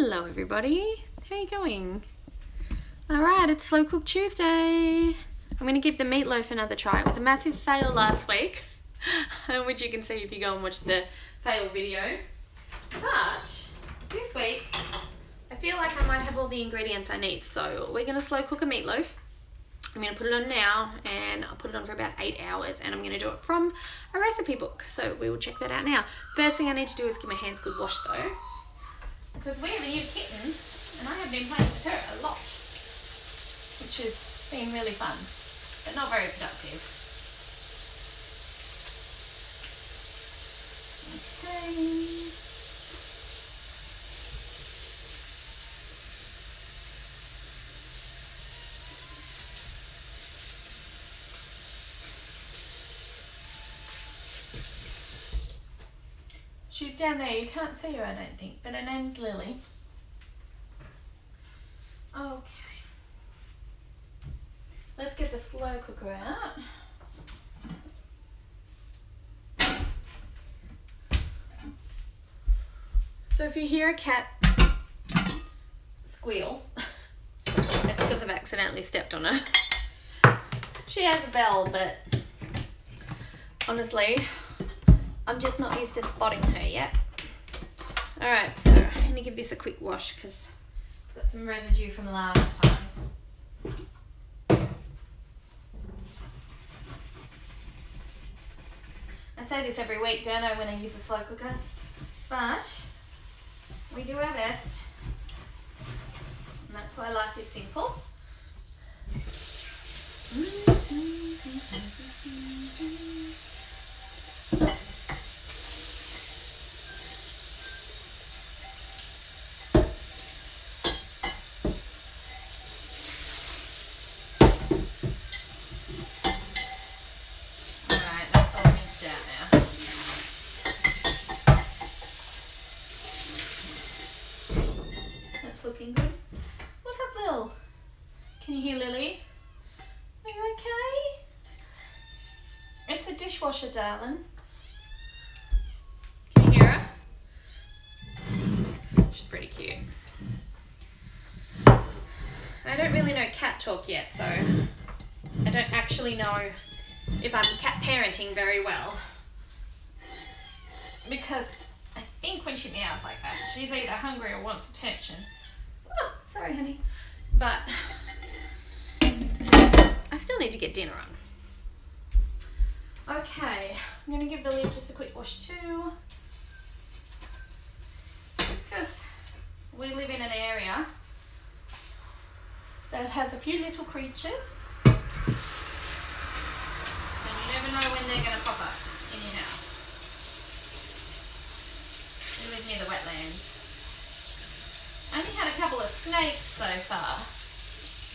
Hello everybody, how are you going? Alright, it's Slow Cook Tuesday. I'm going to give the meatloaf another try. It was a massive fail last week, which you can see if you go and watch the fail video. But this week, I feel like I might have all the ingredients I need. So we're going to slow cook a meatloaf. I'm going to put it on now and I'll put it on for about 8 hours and I'm going to do it from a recipe book. So we will check that out now. First thing I need to do is give my hands a good wash though. Because we have a new kitten and I have been playing with her a lot, which has been really fun, but not very productive. Okay. She's down there, you can't see her I don't think, but her name's Lily. Okay. Let's get the slow cooker out. So if you hear a cat squeal, it's because I've accidentally stepped on her. She has a bell, but honestly, I'm just not used to spotting her yet. Alright, so I'm going to give this a quick wash because it's got some residue from last time. I say this every week, don't I, when I use a slow cooker? But we do our best. And that's why life is simple. Looking good. What's up, Lil? Can you hear Lily? Are you okay? It's a dishwasher, darling. Can you hear her? She's pretty cute. I don't really know cat talk yet, so I don't actually know if I'm cat parenting very well. Because I think when she meows like that, she's either hungry or wants attention. Oh, sorry, honey. But I still need to get dinner on. Okay, I'm going to give the lid just a quick wash too. It's because we live in an area that has a few little creatures. And you never know when they're going to pop up in your house. We live near the wetlands. I only had a couple of snakes so far,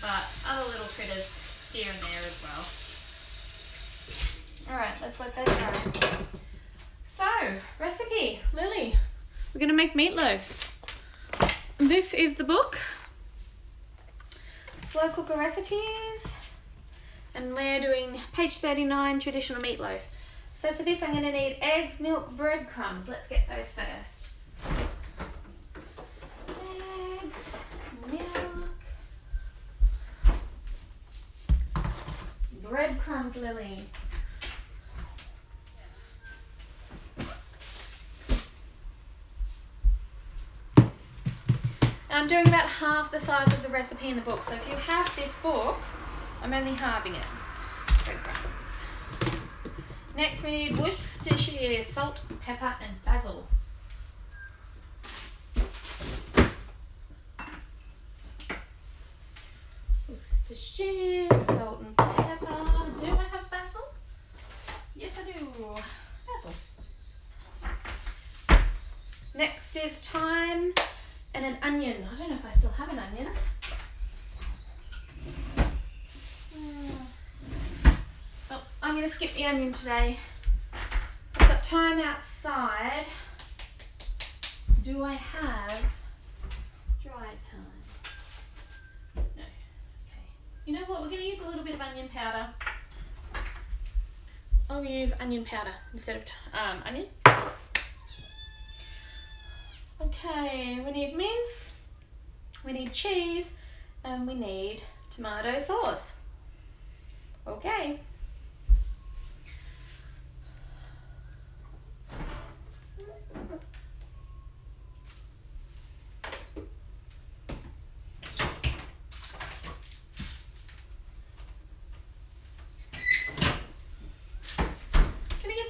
but other little critters here and there as well. Alright, let's let that go. So, recipe, Lily. We're going to make meatloaf. This is the book. Slow cooker recipes. And we're doing page 39, traditional meatloaf. So for this I'm going to need eggs, milk, breadcrumbs. Let's get those first. Breadcrumbs, Lily. I'm doing about half the size of the recipe in the book. So if you have this book, I'm only halving it. Breadcrumbs. Next we need Worcestershire, salt, pepper and basil. Worcestershire, salt and pepper. Do I have basil? Yes, I do. Basil. Next is thyme and an onion. I don't know if I still have an onion. Oh, I'm going to skip the onion today. I've got thyme outside. Do I have dried thyme? No. Okay. You know what? We're going to use a little bit of onion powder. I'll use onion powder instead of onion. Okay, we need mince, we need cheese, and we need tomato sauce. Okay.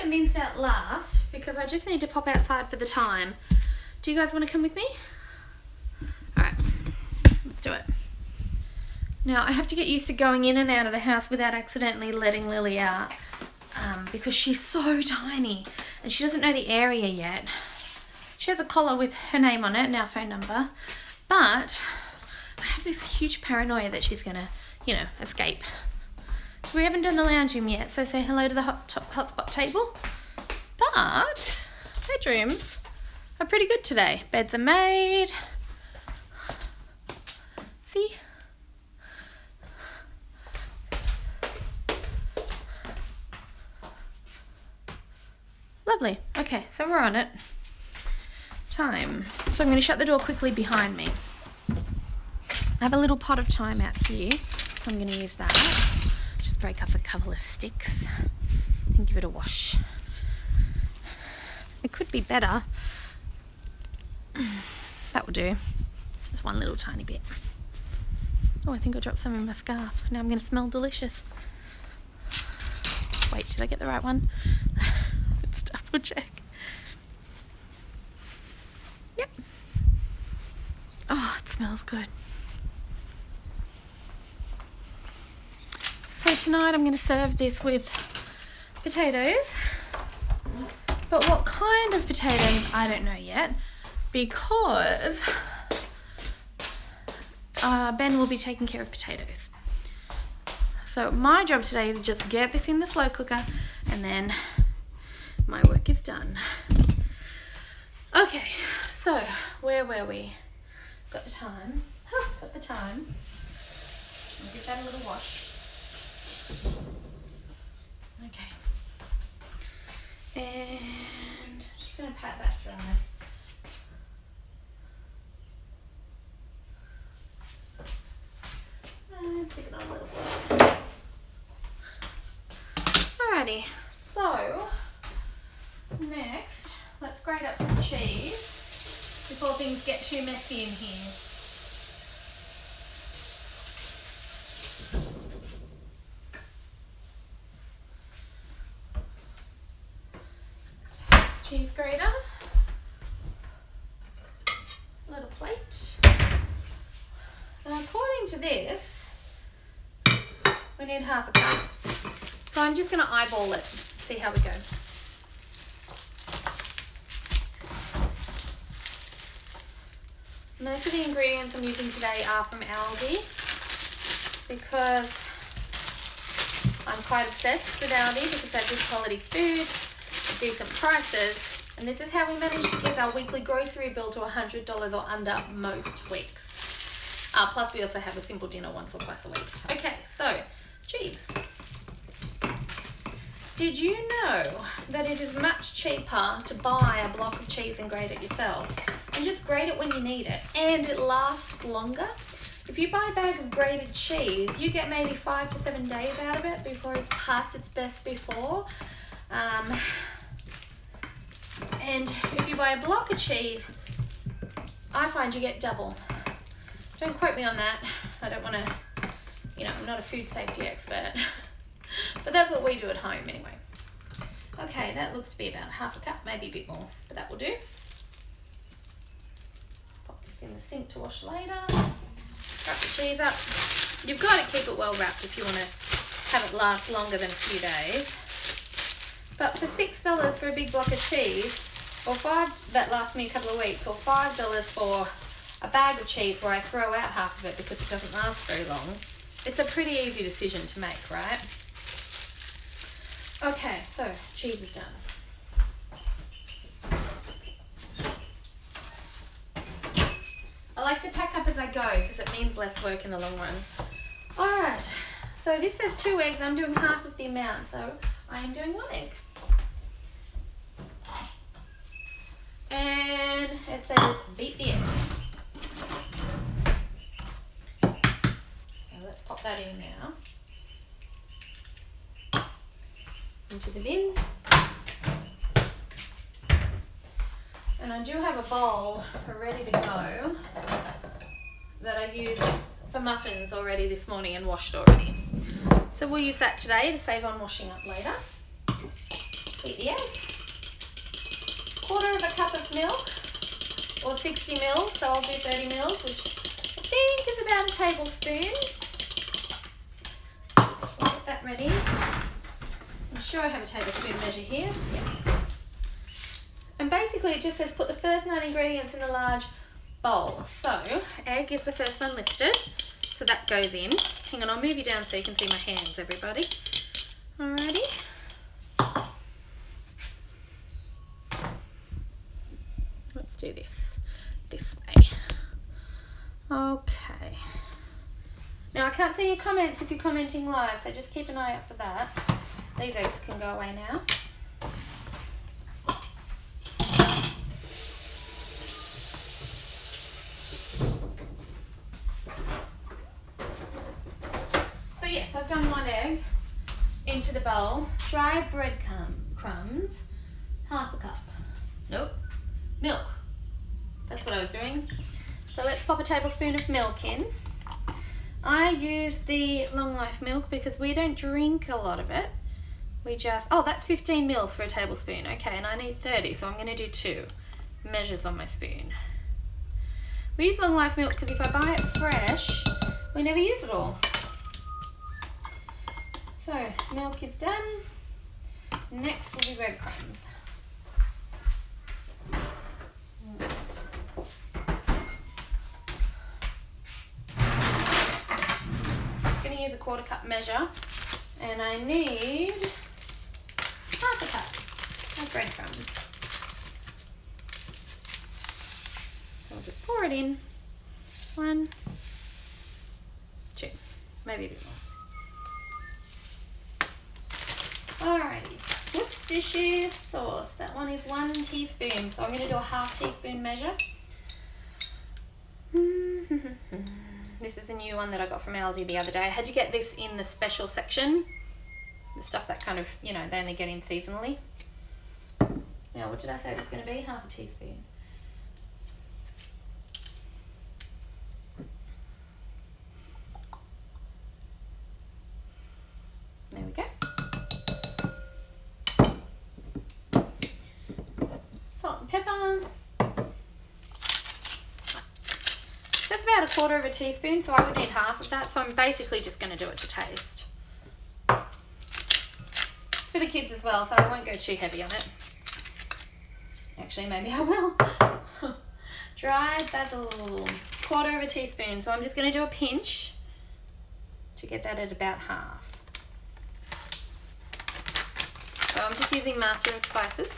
Mince out last because I just need to pop outside for the time. Do you guys want to come with me? Alright, let's do it. Now I have to get used to going in and out of the house without accidentally letting Lily out because she's so tiny and she doesn't know the area yet. She has a collar with her name on it and our phone number, but I have this huge paranoia that she's gonna, you know, escape. So we haven't done the lounge room yet, so say hello to the hotspot table. But bedrooms are pretty good today. Beds are made. See? Lovely. Okay, so we're on it. Thyme. So I'm going to shut the door quickly behind me. I have a little pot of thyme out here, so I'm going to use that. Just break off a couple of sticks and give it a wash. It could be better. That will do. Just one little tiny bit. Oh, I think I dropped some in my scarf. Now I'm going to smell delicious. Wait, did I get the right one? Let's double check. Yep. Oh, it smells good. So tonight I'm going to serve this with potatoes, but what kind of potatoes I don't know yet, because Ben will be taking care of potatoes. So my job today is just get this in the slow cooker and then my work is done. Okay, so where were we? Got the time. Got the time. I'll give that a little wash. Okay. And just going to pat that dry. And stick it on a little bit. Alrighty, so next let's grate up some cheese before things get too messy in here. Cheese grater, little plate, and according to this we need half a cup, so I'm just going to eyeball it, see how we go. Most of the ingredients I'm using today are from Aldi because I'm quite obsessed with Aldi because they have good quality food, decent prices, and this is how we manage to keep our weekly grocery bill to $100 or under most weeks. Plus we also have a simple dinner once or twice a week. Okay, so cheese. Did you know that it is much cheaper to buy a block of cheese and grate it yourself? And just grate it when you need it, and it lasts longer. If you buy a bag of grated cheese, you get maybe 5 to 7 days out of it before it's past its best before. And if you buy a block of cheese, I find you get double. Don't quote me on that. I don't want to, you know, I'm not a food safety expert. But that's what we do at home anyway. Okay, that looks to be about half a cup, maybe a bit more, but that will do. Pop this in the sink to wash later. Wrap the cheese up. You've got to keep it well wrapped if you want to have it last longer than a few days. But for $6 for a big block of cheese, or $5 that lasts me a couple of weeks, or $5 for a bag of cheese where I throw out half of it because it doesn't last very long, it's a pretty easy decision to make, right? Okay, so cheese is done. I like to pack up as I go because it means less work in the long run. Alright, so this says 2 eggs. I'm doing half of the amount, so I am doing 1 egg. And it says beat the egg. that in now. Into the bin. And I do have a bowl ready to go that I used for muffins already this morning and washed already. So we'll use that today to save on washing up later. Heat the egg. 1/4 of a cup of milk, or 60 mils, so I'll do 30 mils, which I think is about a tablespoon. We'll get that ready. I'm sure I have a tablespoon measure here. Yeah. And basically it just says put the first 9 ingredients in the large bowl. So egg is the first one listed, so that goes in. Hang on, I'll move you down so you can see my hands, everybody. Alrighty. Let's do this way. Okay. Now I can't see your comments if you're commenting live, so just keep an eye out for that. These eggs can go away now. So yes, I've done 1 egg into the bowl. Dry bread crumbs, 1/2 cup. Nope. Milk. That's what I was doing. So let's pop a tablespoon of milk in. I use the long life milk because we don't drink a lot of it. We just, oh, that's 15 mils for a tablespoon. Okay, and I need 30, so I'm going to do 2 measures on my spoon. We use long life milk because if I buy it fresh, we never use it all. So milk is done. Next will be breadcrumbs. Use a 1/4 cup measure, and I need 1/2 cup of breadcrumbs. So I'll just pour it in. 1, 2, maybe a bit more. Alrighty, Worcestershire sauce. That one is 1 teaspoon, so I'm going to do a 1/2 teaspoon measure. This is a new one that I got from Aldi the other day. I had to get this in the special section. The stuff that kind of, you know, they only get in seasonally. Now, what did I say it was going to be? 1/2 teaspoon. There we go. Salt and pepper. That's about a 1/4 of a teaspoon, so I would need 1/2 of that, so I'm basically just going to do it to taste. It's for the kids as well, so I won't go too heavy on it. Actually, maybe I will. Dried basil, 1/4 of a teaspoon, so I'm just going to do a pinch to get that at about 1/2. So I'm just using Master of Spices.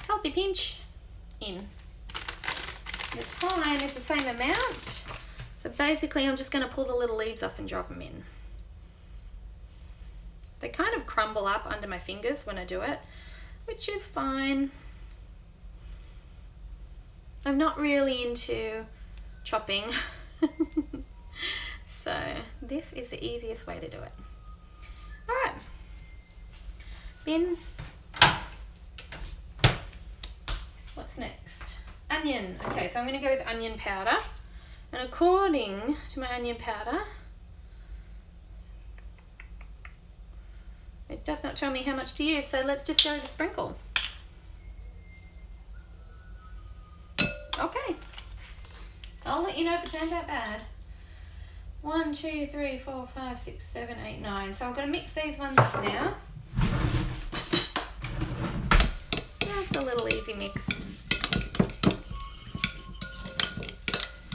Healthy pinch in. The thyme is the same amount, so basically I'm just going to pull the little leaves off and drop them in. They kind of crumble up under my fingers when I do it, which is fine. I'm not really into chopping, so this is the easiest way to do it. Alright, bin. What's next? Onion. Okay, so I'm going to go with onion powder. And according to my onion powder, it does not tell me how much to use, so let's just go with a sprinkle. Okay. I'll let you know if it turns out bad. 1, 2, 3, 4, 5, 6, 7, 8, 9. So I'm going to mix these ones up now. Just a little easy mix.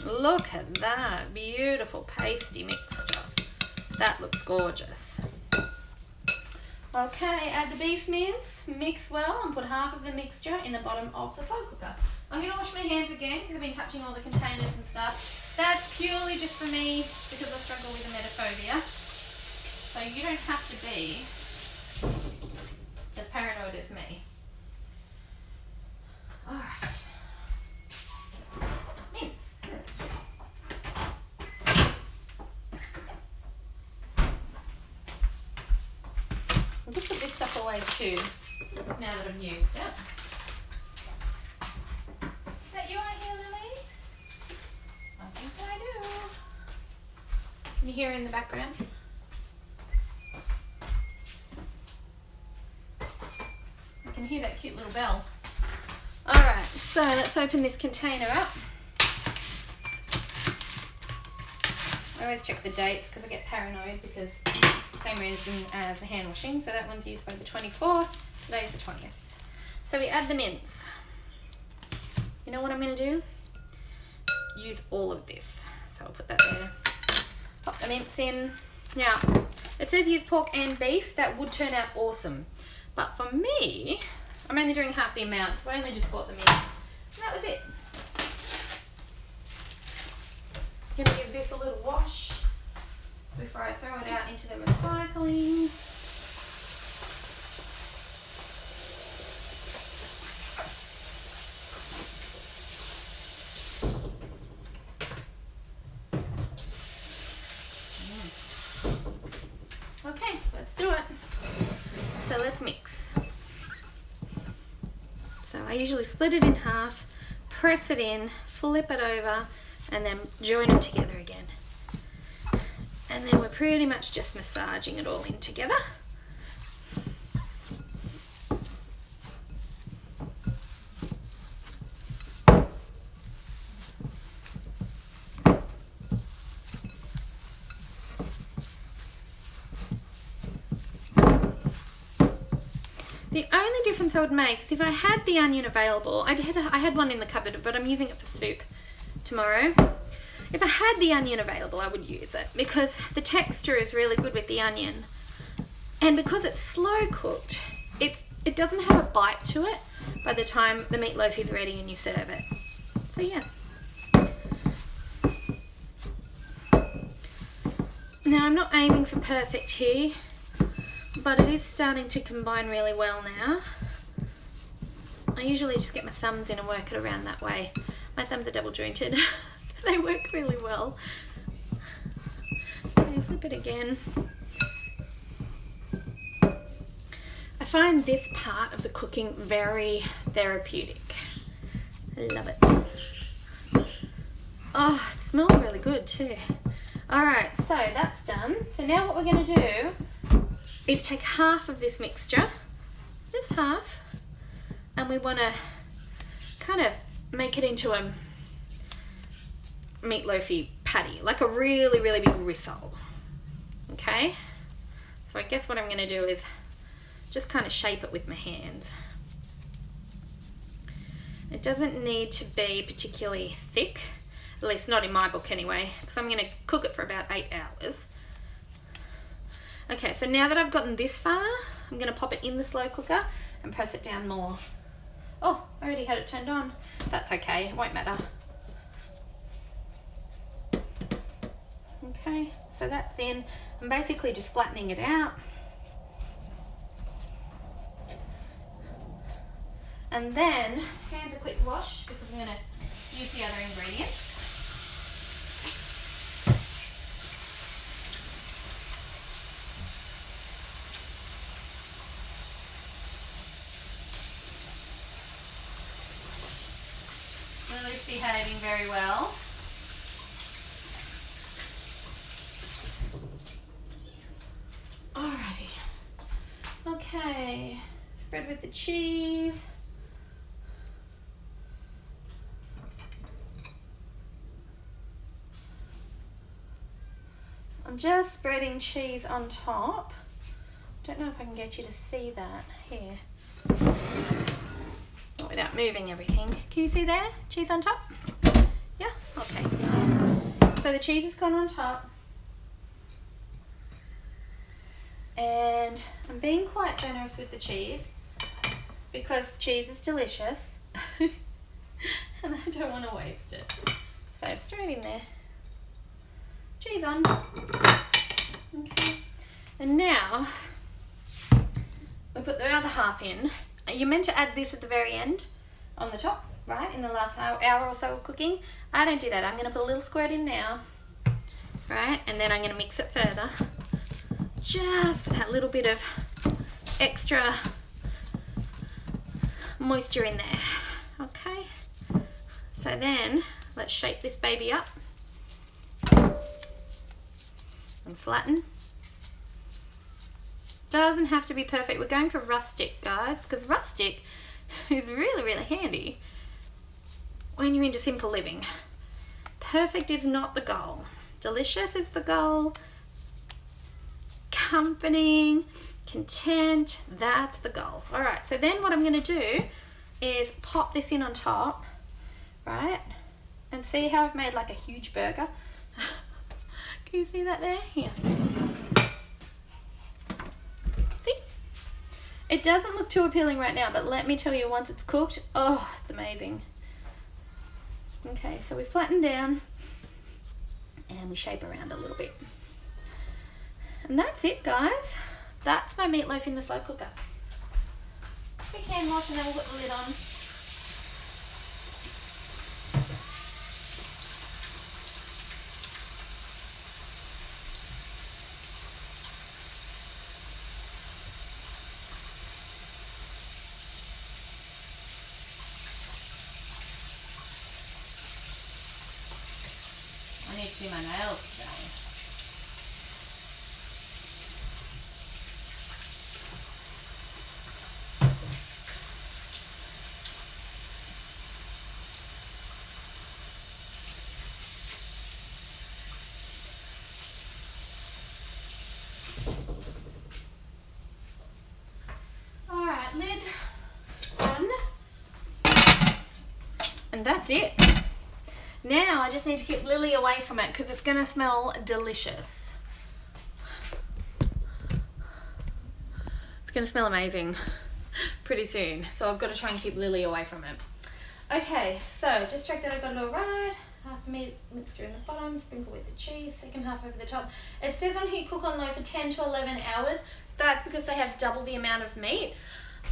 Look at that beautiful pasty mixture. That looks gorgeous. Okay, add the beef mince, mix well, and put 1/2 of the mixture in the bottom of the slow cooker. I'm going to wash my hands again because I've been touching all the containers and stuff. That's purely just for me because I struggle with emetophobia. So you don't have to be as paranoid as me. Alright. Mince. way too, now that I've used it. Is that you I hear, Lily? I think I do. Can you hear her in the background? I can hear that cute little bell. Alright, so let's open this container up. I always check the dates because I get paranoid because same reason as the hand washing. So that one's used by the 24th, today's the 20th. So we add the mince. You know what I'm going to do? Use all of this. So I'll put that there. Pop the mince in. Now, it says use pork and beef. That would turn out awesome. But for me, I'm only doing half the amount, so I only just bought the mince. And that was it. I'm going to give this a little wash before I throw it out into the recycling. Okay, let's do it. So let's mix. So I usually split it in half, press it in, flip it over, and then join them together again. And then we're pretty much just massaging it all in together. The only difference I would make is if I had the onion available. I had one in the cupboard, but I'm using it for soup tomorrow. If I had the onion available, I would use it because the texture is really good with the onion. And because it's slow cooked, it doesn't have a bite to it by the time the meatloaf is ready and you serve it. So yeah. Now I'm not aiming for perfect here, but it is starting to combine really well now. I usually just get my thumbs in and work it around that way. My thumbs are double jointed. They work really well. Okay, flip it again. I find this part of the cooking very therapeutic. I love it. Oh, it smells really good too. Alright, so that's done. So now what we're going to do is take half of this mixture, just half, and we want to kind of make it into a meatloafy patty, like a really, really big risole. Okay, so I guess what I'm going to do is just kind of shape it with my hands. It doesn't need to be particularly thick, at least not in my book anyway, because I'm going to cook it for about 8 hours. Okay, so now that I've gotten this far, I'm going to pop it in the slow cooker and press it down more. Oh, I already had it turned on. That's okay, it won't matter. Okay, so that's in. I'm basically just flattening it out. And then, hands a quick wash because I'm going to use the other ingredients. Lily's behaving very well. Alrighty. Okay, spread with the cheese. I'm just spreading cheese on top. Don't know if I can get you to see that here. Not without moving everything. Can you see there? Cheese on top? Yeah? Okay. So the cheese has gone on top. And I'm being quite generous with the cheese because cheese is delicious and I don't want to waste it. So straight in there. Cheese on. Okay. And now we put the other half in. You're meant to add this at the very end on the top, right? In the last hour or so of cooking. I don't do that. I'm going to put a little squirt in now, right? And then I'm going to mix it further. Just for that little bit of extra moisture in there. Okay, so then let's shape this baby up and flatten. Doesn't have to be perfect. We're going for rustic, guys, because rustic is really, really handy when you're into simple living. Perfect is not the goal. Delicious is the goal. Comforting, content, that's the goal. All right, so then what I'm going to do is pop this in on top, right? And see how I've made like a huge burger? Can you see that there? Here. See? It doesn't look too appealing right now, but let me tell you, once it's cooked, oh, it's amazing. Okay, so we flatten down and we shape around a little bit. And that's it, guys. That's my meatloaf in the slow cooker. Quick hand wash and then we'll put the lid on. I need to do my nails today. Alright, lid on. And that's it. Now I just need to keep Lily away from it because it's going to smell delicious. It's going to smell amazing pretty soon. So I've got to try and keep Lily away from it. Okay, so just check that I got it all right. Half the meat mixture in the bottom, sprinkle with the cheese, second half over the top. It says on here cook on low for 10 to 11 hours. That's because they have double the amount of meat.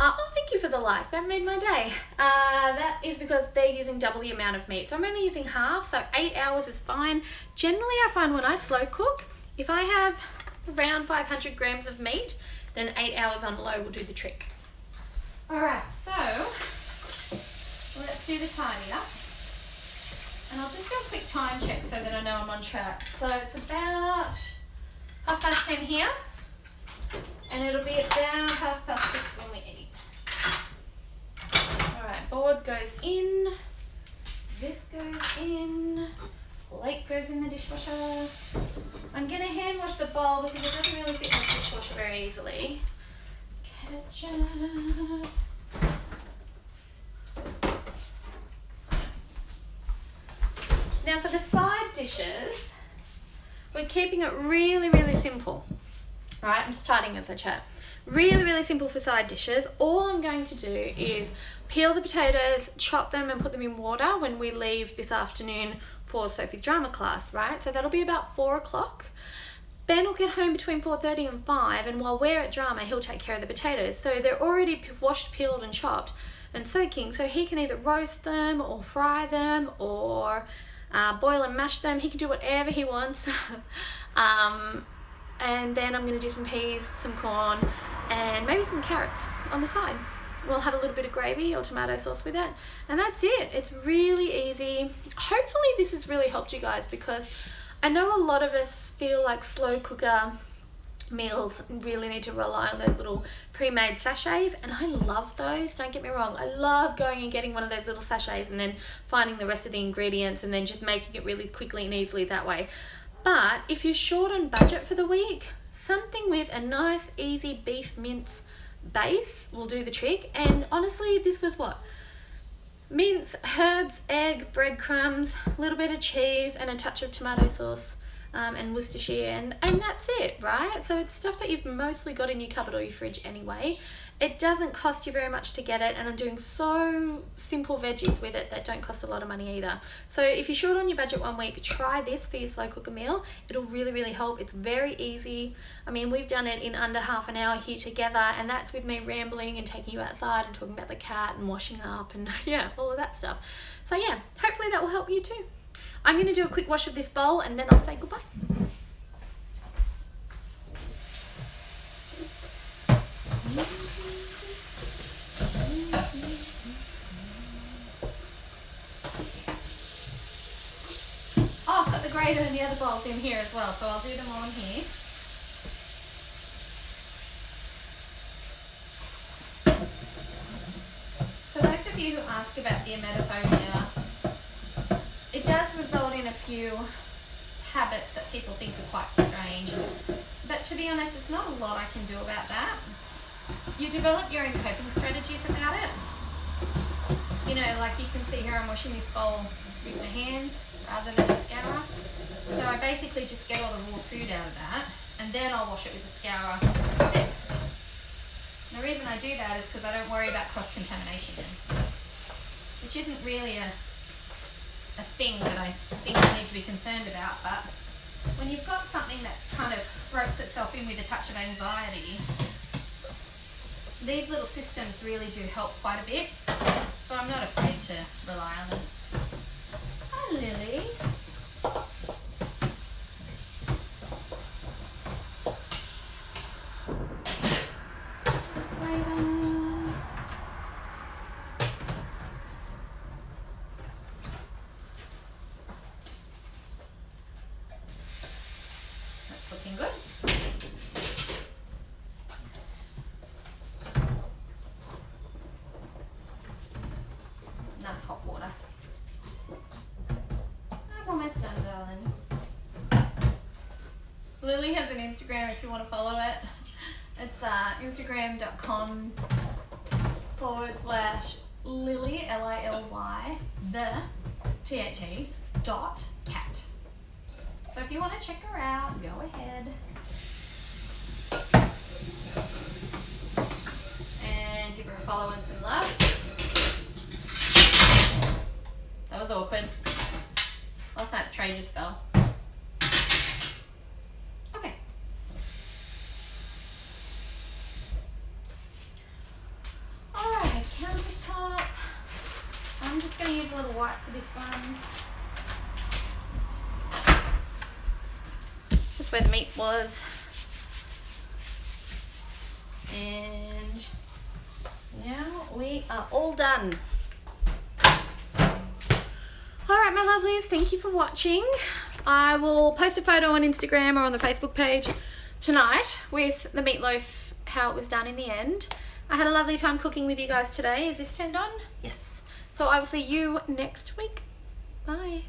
Oh, thank you for the like. That made my day. That is because they're using double the amount of meat. So I'm only using half, so 8 hours is fine. Generally, I find when I slow cook, if I have around 500 grams of meat, then 8 hours on low will do the trick. All right, so let's do the tidy up. And I'll just do a quick time check so that I know I'm on track. So it's about 10:30 here. And it'll be about 6:30 when we eat. Alright, board goes in. This goes in. Plate goes in the dishwasher. I'm going to hand wash the bowl because it doesn't really fit in the dishwasher very easily. Ketchup. Now for the side dishes, we're keeping it really, really simple. Alright, I'm just tidying as I chat. Really, really simple for side dishes. All I'm going to do is peel the potatoes, chop them and put them in water when we leave this afternoon for Sophie's drama class, right? So that'll be about 4 o'clock. Ben will get home between 4:30 and 5, and while we're at drama, he'll take care of the potatoes. So they're already washed, peeled and chopped and soaking, so he can either roast them or fry them or boil and mash them. He can do whatever he wants. And then I'm going to do some peas, some corn, and maybe some carrots on the side. We'll have a little bit of gravy or tomato sauce with it. And that's it. It's really easy. Hopefully this has really helped you guys, because I know a lot of us feel like slow cooker meals really need to rely on those little pre-made sachets, and I love those, don't get me wrong. I love going and getting one of those little sachets and then finding the rest of the ingredients and then just making it really quickly and easily that way. But if you're short on budget for the week, something with a nice easy beef mince base will do the trick. And honestly, this was what? Mince, herbs, egg, breadcrumbs, a little bit of cheese and a touch of tomato sauce and Worcestershire, and that's it, right? So it's stuff that you've mostly got in your cupboard or your fridge anyway. It doesn't cost you very much to get it, and I'm doing so simple veggies with it that don't cost a lot of money either. So if you're short on your budget one week, try this for your slow cooker meal. It'll really, really help. It's very easy. I mean, we've done it in under half an hour here together, and that's with me rambling and taking you outside and talking about the cat and washing up and yeah, all of that stuff. So yeah, hopefully that will help you too. I'm going to do a quick wash of this bowl and then I'll say goodbye. Oh, I've got the grater and the other bowls in here as well, so I'll do them all in here. For those of you who ask about the emetophobia, it does result in a few habits that people think are quite strange. But to be honest, there's not a lot I can do about that. You develop your own coping strategies about it. You know, like you can see here, I'm washing this bowl with my hands rather than a scourer. So I basically just get all the raw food out of that, and then I'll wash it with a scourer next. And the reason I do that is because I don't worry about cross-contamination, which isn't really a thing that I think I need to be concerned about. But when you've got something that kind of ropes itself in with a touch of anxiety, these little systems really do help quite a bit. So I'm not afraid to rely on them. Hi, Lily. That's looking good. Nice hot water. I'm almost done, darling. Lily has an Instagram if you want to follow it. It's instagram.com/Lily, Lily, _cat. So if you want to check her out, go ahead. And give her a follow and some love. That was awkward. Last night's tray just fell. Okay. Alright, countertop. I'm just going to use a little white for this one. That's where the meat was. And now we are all done. Alright, my lovelies, thank you for watching. I will post a photo on Instagram or on the Facebook page tonight with the meatloaf, how it was done in the end. I had a lovely time cooking with you guys today. Is this turned on? Yes. So I will see you next week. Bye.